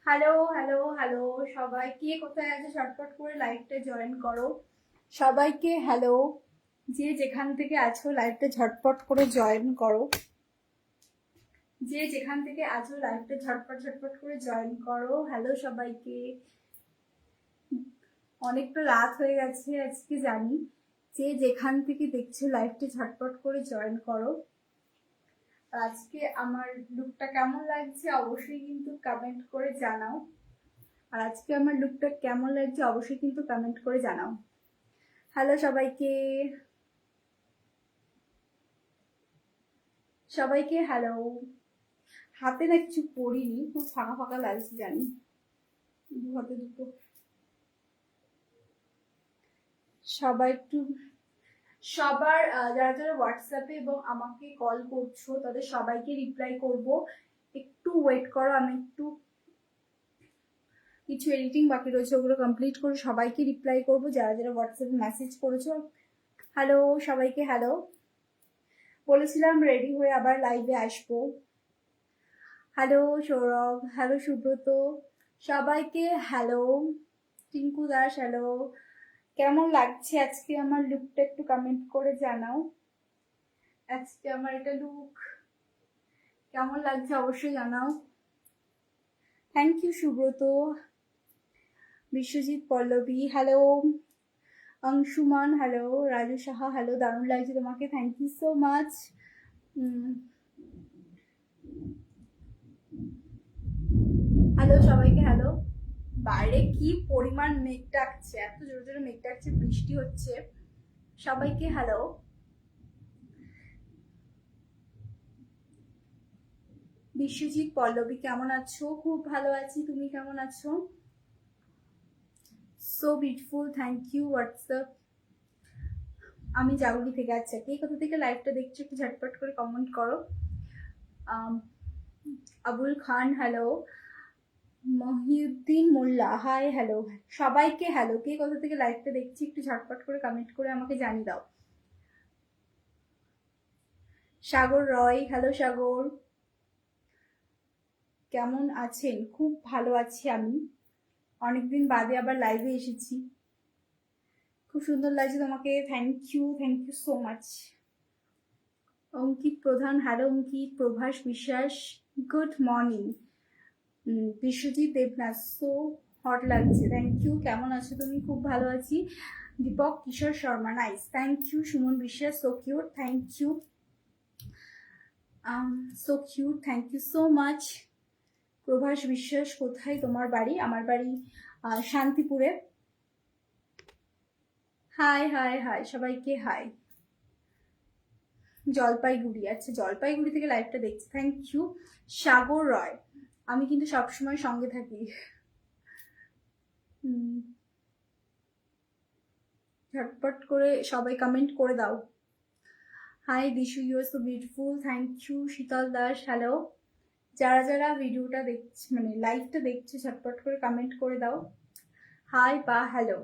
Hello hello hello, সবাই কে কোথায় আছে ঝটপট করে লাইভটা জয়েন করো। সবাইকে হ্যালো, যে যেখান থেকে আছো লাইভটা ঝটপট করে জয়েন করো। যে যেখান থেকে আছো লাইভটা ঝটপট ঝটপট করে জয়েন করো। হ্যালো সবাইকে, অনেকটা রাত হয়ে গেছে আজকে জানি। যে যেখান থেকে দেখছো লাইভটা ঝটপট করে জয়েন করো। আজকে আমার লুকটা কেমন লাগছে অবশ্যই কিন্তু কমেন্ট করে জানাও। আর আজকে আমার লুকটা কেমন লাগছে অবশ্যই কিন্তু কমেন্ট করে জানাও। হ্যালো সবাইকে, সবাইকে হ্যালো। হাতে না কিছু পরিনি, খুব ফাঁকা ফাঁকা লাগছে জানি, দু হাতে দুটো। সবাই একটু, সবার যারা যারা হোয়াটসঅ্যাপে এবং আমাকে কল করছো তাদের সবাইকে রিপ্লাই করব। একটু ওয়েট করো, আমি একটু কিছু এডিটিং বাকি রয়েছে ওগুলো কমপ্লিট করে সবাইকে রিপ্লাই করব যারা যারা হোয়াটসঅ্যাপে মেসেজ করেছো। হ্যালো সবাইকে হ্যালো। বলেছিলাম রেডি হয়ে আবার লাইভে আসবো। হ্যালো সৌরভ, হ্যালো সুব্রত, সবাইকে হ্যালো। টিঙ্কু দাস হ্যালো। কেমন লাগছে আজকে আমার লুকটা একটু কমেন্ট করে জানাও। আজকে আমার এটা লুক কেমন লাগছে অবশ্যই জানাও। Thank you Subrata. Biswajit Pallavi hello. Anshuman hello. Raju Saha hello, দারুণ লাগছে তোমাকে, thank you so much. Hello সবাইকে হ্যালো। বাইরে কি পরিমাণ মেঘ ডাকছে, এত জোরে জোরে মেঘ ডাকছে, বৃষ্টি হচ্ছে। সবাইকে হ্যালো। বিশ্বজিৎ পল্লবী কেমন আছো? খুব ভালো আছি, তুমি কেমন আছো? So beautiful, thank you WhatsApp. আমি জাগরি থেকে, আচ্ছা কে কোথা থেকে লাইভটা দেখছো একটু ঝটপট করে কমেন্ট করো। আবুল খান হ্যালো। মহিউদ্দিন মোল্লা হাই হ্যালো। সবাইকে হ্যালো, কে কোথা থেকে লাইভটা দেখছি একটু ঝটপট করে কমেন্ট করে আমাকে জানিয়ে দাও। সাগর রয় হ্যালো সাগর, কেমন আছেন? খুব ভালো আছি আমি, অনেকদিন বাদে আবার লাইভে এসেছি। খুব সুন্দর লাগছে তোমাকে, thank you so much. Ankit Pradhan hello Ankit. Prabhas Biswas good morning. Biswajit Debnath so hot লাগছে, থ্যাংক ইউ। কেমন আছো তুমি? খুব ভালো আছি। Deepak Kishore Sharma nice, thank you. Suman Biswas so cute, thank you so cute, thank you so much. Prabhas Biswas কোথায় তোমার বাড়ি? আমার বাড়ি শান্তিপুরে। হাই হাই হাই সবাইকে হাই। জলপাইগুড়ি, আচ্ছা জলপাইগুড়ি থেকে লাইভটা দেখছি, থ্যাংক ইউ। সাগর রয়, আমি কিন্তু সবসময় সঙ্গে থাকি। ঝটপট করে সবাই কমেন্ট করে দাও। Hi Dishu, you are so beautiful, thank you. Sheetal Das hello. যারা যারা ভিডিওটা দেখছে মানে লাইভটা দেখছে ঝটপট করে কমেন্ট করে দাও হাই বা হ্যালো।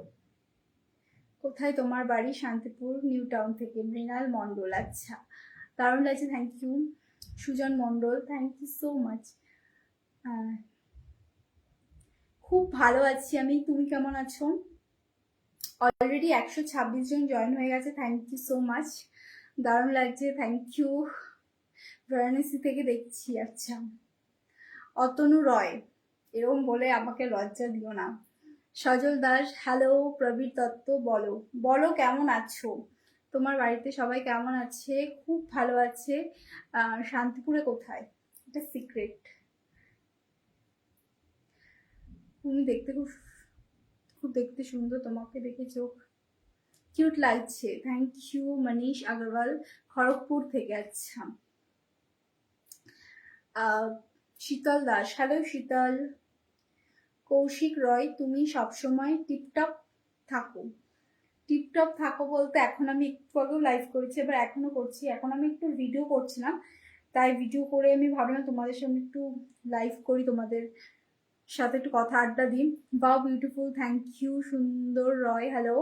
কোথায় তোমার বাড়ি? শান্তিপুর নিউ টাউন থেকে। মৃণাল মণ্ডল, আচ্ছা দারুণ লাগছে, thank you. Sujan Mondal, thank you so much. খুব ভালো আছি আমি, তুমি কেমন আছো? অলরেডি 126 জন জয়েন হয়ে গেছে, থ্যাংক ইউ সো মাচ, দারুণ লাগছে, থ্যাংক ইউ। বারাণসী থেকে দেখছি, আচ্ছা। অতনু রয়, এরকম বলে আমাকে লজ্জা দিও না। সজল দাস হ্যালো। প্রবীর দত্ত বলো, বলো কেমন আছো? তোমার বাড়িতে সবাই কেমন আছে? খুব ভালো আছে। শান্তিপুরে কোথায়? এটা সিক্রেট। তুমি দেখতে খুব খুব দেখতে সুন্দর, তোমাকে দেখে চোখ কিউট লাগছে, থ্যাংক ইউ। মনীষ আগরওয়াল খড়গপুর থেকে, আচ্ছা। শীতল দাস হ্যালো শীতল। কৌশিক রয়, তুমি সবসময় টিপটপ থাকো। টিপটপ থাকো বলতে এখন আমি একটু আগেও লাইভ করেছি, এবার এখনো করছি, এখন আমি একটু ভিডিও করছিলাম, তাই ভিডিও করে আমি ভাবলাম তোমাদের সঙ্গে একটু লাইভ করি, তোমাদের সাথে একটু কথা আড্ডা দিই। বা beautiful, thank you. Sundar Roy hello.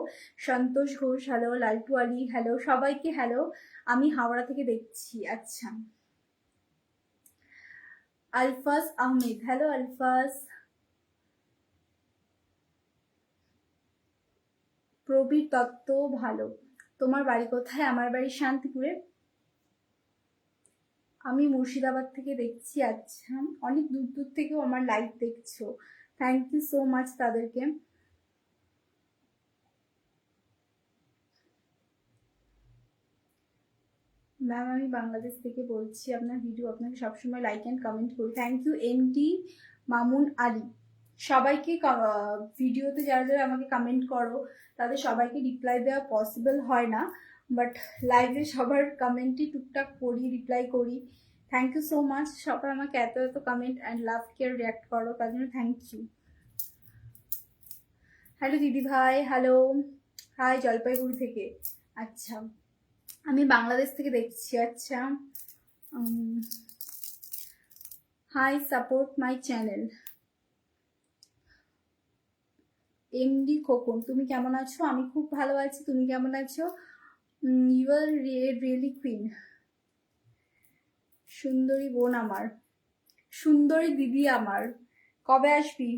Santosh Ghosh hello. Laltu Ali hello, সবাইকে হ্যালো। আমি হাওড়া থেকে দেখছি, আচ্ছা। আলফাস আহমেদ হ্যালো আলফাস। প্রবীর দত্ত ভালো। তোমার বাড়ি কোথায়? আমার বাড়ি শান্তিপুরে। আমি মুর্শিদাবাদ থেকে দেখছি। আচ্ছা, অনেক দূর দূর থেকেও আমার লাইভ দেখছো, থ্যাংক ইউ সো মাচ তাদেরকে। ম্যাম আমি বাংলাদেশ থেকে বলছি, আপনার ভিডিও আপনাকে সবসময় লাইক অ্যান্ড কমেন্ট করি, thank you. MD Mamun Ali. সবাইকে ভিডিওতে যারা যারা আমাকে কমেন্ট করো তাদের সবাইকে রিপ্লাই দেওয়া পসিবল হয় না, বাট লাইভে সবার কমেন্টই টুকটাক পড়ি, রিপ্লাই করি। থ্যাংক ইউ সো মাচ, সবাই আমাকে এত এত comment and love care react করো, তার জন্য থ্যাংক ইউ। হ্যালো দিদি ভাই, হ্যালো, হাই জলপাইগুড়ি থেকে। আচ্ছা, আমি বাংলাদেশ থেকে দেখছি। আচ্ছা, hi, support my channel. MD Khokon, তুমি কেমন আছো? আমি খুব ভালো আছি, তুমি কেমন আছো? You are really queen. সুন্দরী বোন আমার, সুন্দরী দিদি আমার, কবে আসবি?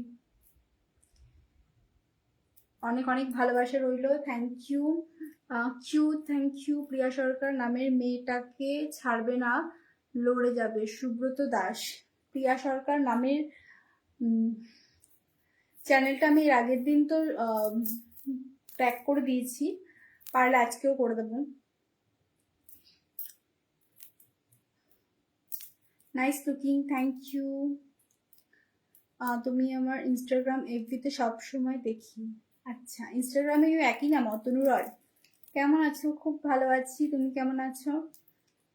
অনেক অনেক ভালোবাসা রইলো, thank you. Thank you. Priya Sarkar নামের মেয়েটাকে ছাড়বে না, লড়ে যাবে। সুব্রত দাস। প্রিয়া সরকার নামের চ্যানেলটা আমি এর আগের দিন তো ট্যাগ করে দিয়েছি, পারলে আজকেও করে দেবো। Nice looking, thank you. তুমি আমার ইনস্টাগ্রাম এফবিতে সবসময় দেখি। আচ্ছা, ইনস্টাগ্রামে একই নাম, অতনু রয়। কেমন আছো? খুব ভালো আছি, তুমি কেমন আছো?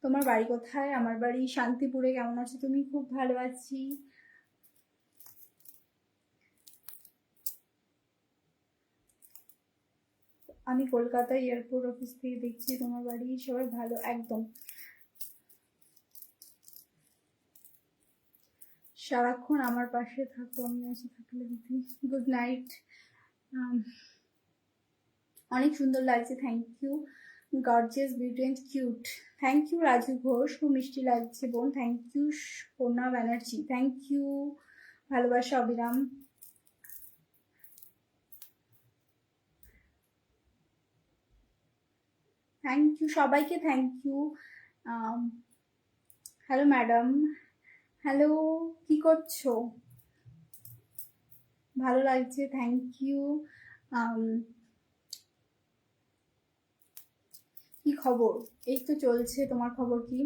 তোমার বাড়ি কোথায়? আমার বাড়ি শান্তিপুরে। কেমন আছো তুমি? খুব ভালো আছি। আমি কলকাতা এয়ারপোর্ট অফিস থেকে দেখছি তোমার বাড়ি। সবাই ভালো, একদম। সারাক্ষণ আমার পাশে থাকো, আমি আছি থাকলে দিদি। Good night. অনেক সুন্দর লাগছে, thank you. Gorgeous, beauty and cute, thank you. Raju Ghosh, খুব মিষ্টি লাগছে বোন, থ্যাংক ইউ। সোনা ব্যানার্জি, থ্যাংক ইউ। ভালোবাসা অবিরাম। থ্যাংক ইউ সবাইকে, thank you. Hello madam, hello, কি করছো? ভালো লাগছে, থ্যাংক ইউ। কি খবর? এই তো চলছে, তোমার খবর কি?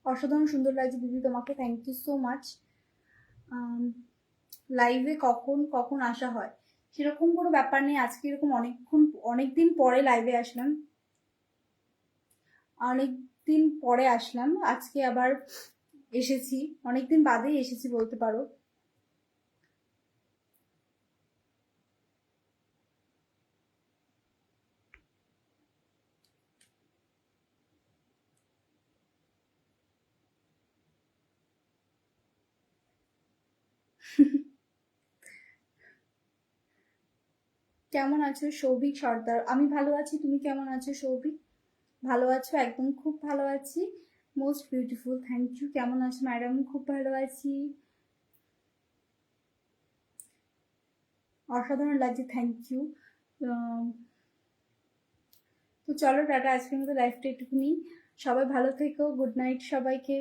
অসাধারণ সুন্দর লাগছে দিদি তোমাকে, থ্যাংক ইউ সো মাচ। লাইভে কখন কখন আসা হয় সেরকম কোনো ব্যাপার নেই, আজকে এরকম অনেকদিন পরে লাইভে আসলাম, অনেকদিন পরে আসলাম, আজকে আবার এসেছি, অনেকদিন বাদেই এসেছি বলতে পারো। কেমন আছো সৌভিক সর্দার? আমি ভালো আছি, তুমি কেমন আছো সৌভিক? ভালো আছো? একদম খুব ভালো আছি, মোস্ট বিউটিফুল, থ্যাংক ইউ। কেমন আছো ম্যাডাম? খুব ভালো আছি, অসাধারণ লাগছে, থ্যাংক ইউ। তো চলো টাটা, আজকের মতো লাইফটা একটুখানি, সবাই ভালো থেকো, গুড নাইট সবাইকে।